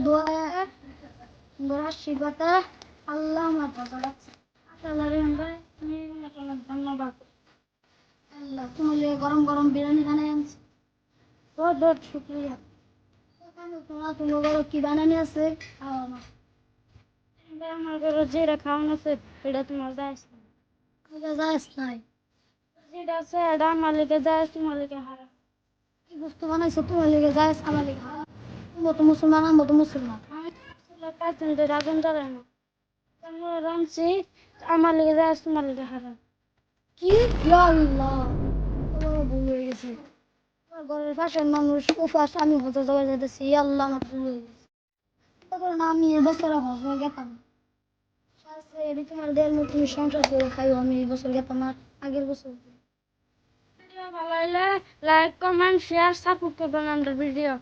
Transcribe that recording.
দোয়া তোমার আশীর্বাদে আল্লাহ আমার ভালো লাগছে। আল্লাহ ভাই তুমি ধন্যবাদ। আল্লাহ তুমি গরম গরম বিরিয়ানি বানাই আনছি, বহুত বহুত শুক্রিয়া। তোমার তোমার ঘরে কি বানানি আছে খাওয়া আমার। আমার ঘরে যেটা খাওয়ানো আছে এটা তোমার যাইস না, এটা যাইস নাই, যেটা আছে এটা আমার লিগে যাইস, তোমার লিগে হারাম। কি বস্তু বানাইছো তোমার লিগে যাইস, আমার লিগে হারাম। তুমি তো মুসলমান, আমি তো মুসলমান, পাঁচজন আগুন জ্বালায় না। আমরা রাঁধছি আমার লিগে যাইস, তোমার লিগে হারাম। কি আল্লাহ, ভুল হয়ে গেছে। আমার ঘরের পাশের মানুষ উপাস, আমি হতে যাওয়া যেতেছি, আল্লাহ আমার ভুল হয়ে গেছে। তখন আমি এবছর হজে গেতাম, এটি তোমার দেড় মতো তুমি সংসার করে খাইও, আমি এই বছর গেতাম আর আগের বছর। ভিডিও ভালো লাগলে লাইক কমেন্ট শেয়ার সাপোর্ট করবেন আমাদের ভিডিও।